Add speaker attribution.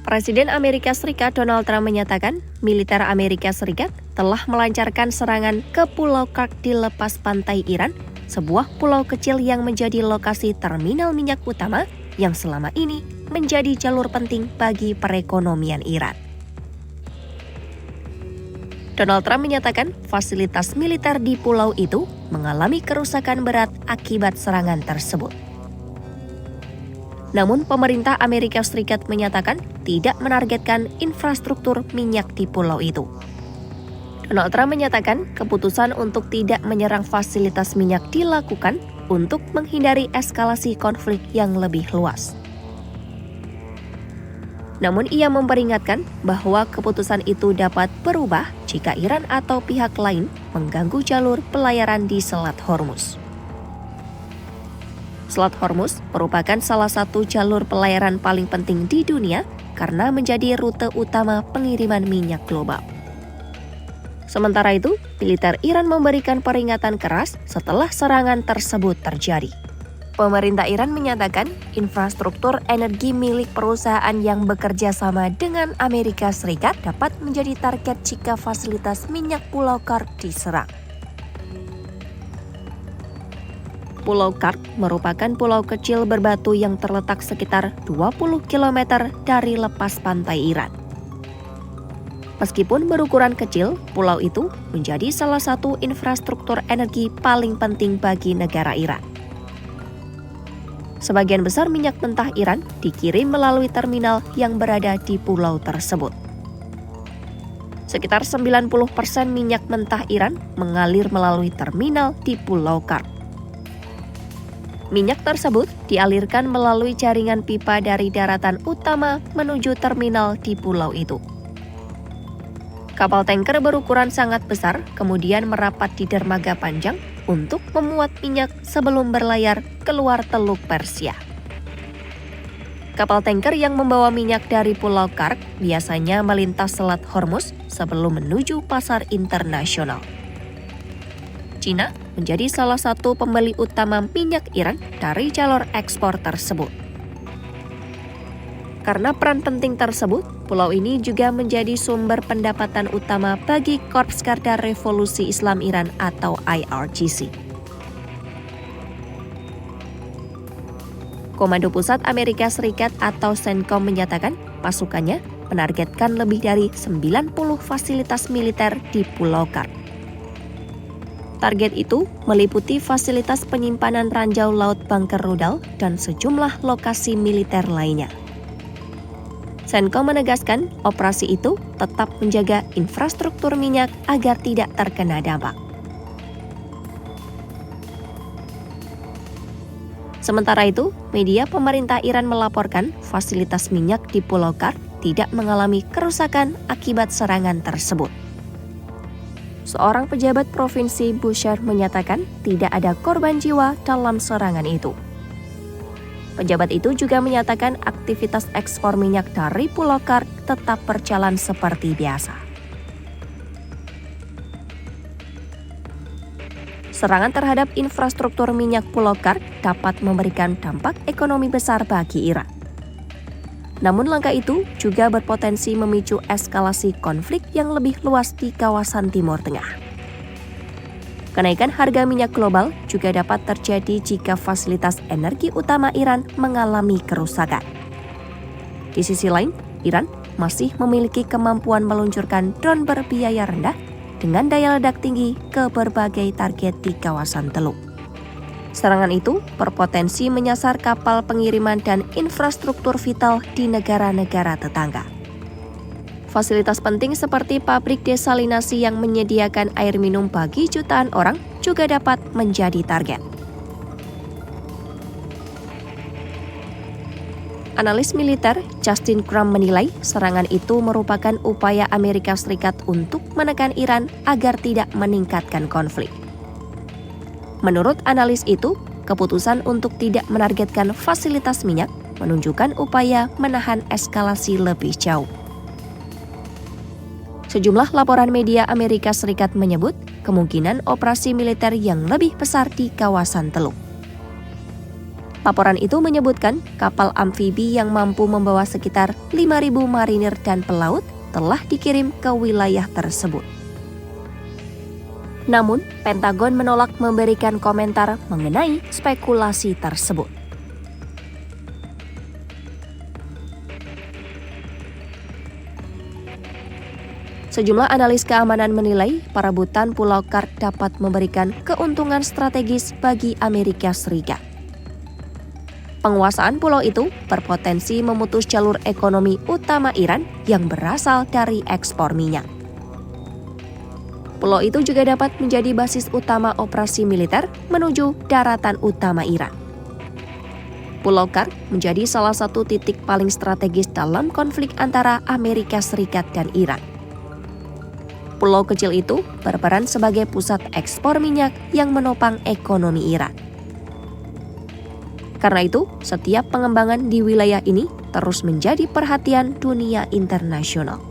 Speaker 1: Presiden Amerika Serikat Donald Trump menyatakan militer Amerika Serikat telah melancarkan serangan ke Pulau Kark di lepas pantai Iran, sebuah pulau kecil yang menjadi lokasi terminal minyak utama yang selama ini menjadi jalur penting bagi perekonomian Iran. Donald Trump menyatakan fasilitas militer di pulau itu mengalami kerusakan berat akibat serangan tersebut. Namun pemerintah Amerika Serikat menyatakan tidak menargetkan infrastruktur minyak di pulau itu. Donald Trump menyatakan keputusan untuk tidak menyerang fasilitas minyak dilakukan untuk menghindari eskalasi konflik yang lebih luas. Namun ia memperingatkan bahwa keputusan itu dapat berubah jika Iran atau pihak lain mengganggu jalur pelayaran di Selat Hormuz. Selat Hormuz merupakan salah satu jalur pelayaran paling penting di dunia karena menjadi rute utama pengiriman minyak global. Sementara itu, militer Iran memberikan peringatan keras setelah serangan tersebut terjadi. Pemerintah Iran menyatakan infrastruktur energi milik perusahaan yang bekerja sama dengan Amerika Serikat dapat menjadi target jika fasilitas minyak Pulau Kark diserang. Pulau Kark merupakan pulau kecil berbatu yang terletak sekitar 20 km dari lepas pantai Iran. Meskipun berukuran kecil, pulau itu menjadi salah satu infrastruktur energi paling penting bagi negara Iran. Sebagian besar minyak mentah Iran dikirim melalui terminal yang berada di pulau tersebut. Sekitar 90% minyak mentah Iran mengalir melalui terminal di Pulau Kark. Minyak tersebut dialirkan melalui jaringan pipa dari daratan utama menuju terminal di pulau itu. Kapal tanker berukuran sangat besar kemudian merapat di dermaga panjang untuk memuat minyak sebelum berlayar keluar Teluk Persia. Kapal tanker yang membawa minyak dari Pulau Kark biasanya melintas Selat Hormuz sebelum menuju pasar internasional. China menjadi salah satu pembeli utama minyak Iran dari jalur ekspor tersebut. Karena peran penting tersebut, pulau ini juga menjadi sumber pendapatan utama bagi Korps Garda Revolusi Islam Iran atau IRGC. Komando Pusat Amerika Serikat atau CENTCOM menyatakan pasukannya menargetkan lebih dari 90 fasilitas militer di Pulau Kark. Target itu meliputi fasilitas penyimpanan ranjau laut bunker rudal dan sejumlah lokasi militer lainnya. CENTCOM menegaskan operasi itu tetap menjaga infrastruktur minyak agar tidak terkena dampak. Sementara itu, media pemerintah Iran melaporkan fasilitas minyak di Pulau Kark tidak mengalami kerusakan akibat serangan tersebut. Seorang pejabat provinsi Bushehr menyatakan tidak ada korban jiwa dalam serangan itu. Pejabat itu juga menyatakan aktivitas ekspor minyak dari Pulau Kark tetap berjalan seperti biasa. Serangan terhadap infrastruktur minyak Pulau Kark dapat memberikan dampak ekonomi besar bagi Iran. Namun langkah itu juga berpotensi memicu eskalasi konflik yang lebih luas di kawasan Timur Tengah. Kenaikan harga minyak global juga dapat terjadi jika fasilitas energi utama Iran mengalami kerusakan. Di sisi lain, Iran masih memiliki kemampuan meluncurkan drone berbiaya rendah dengan daya ledak tinggi ke berbagai target di kawasan Teluk. Serangan itu berpotensi menyasar kapal pengiriman dan infrastruktur vital di negara-negara tetangga. Fasilitas penting seperti pabrik desalinasi yang menyediakan air minum bagi jutaan orang juga dapat menjadi target. Analis militer Justin Crum menilai serangan itu merupakan upaya Amerika Serikat untuk menekan Iran agar tidak meningkatkan konflik. Menurut analis itu, keputusan untuk tidak menargetkan fasilitas minyak menunjukkan upaya menahan eskalasi lebih jauh. Sejumlah laporan media Amerika Serikat menyebut kemungkinan operasi militer yang lebih besar di kawasan Teluk. Laporan itu menyebutkan kapal amfibi yang mampu membawa sekitar 5.000 marinir dan pelaut telah dikirim ke wilayah tersebut. Namun, Pentagon menolak memberikan komentar mengenai spekulasi tersebut. Sejumlah analis keamanan menilai perebutan Pulau Kark dapat memberikan keuntungan strategis bagi Amerika Serikat. Penguasaan pulau itu berpotensi memutus jalur ekonomi utama Iran yang berasal dari ekspor minyak. Pulau itu juga dapat menjadi basis utama operasi militer menuju daratan utama Iran. Pulau Kark menjadi salah satu titik paling strategis dalam konflik antara Amerika Serikat dan Iran. Pulau kecil itu berperan sebagai pusat ekspor minyak yang menopang ekonomi Iran. Karena itu, setiap pengembangan di wilayah ini terus menjadi perhatian dunia internasional.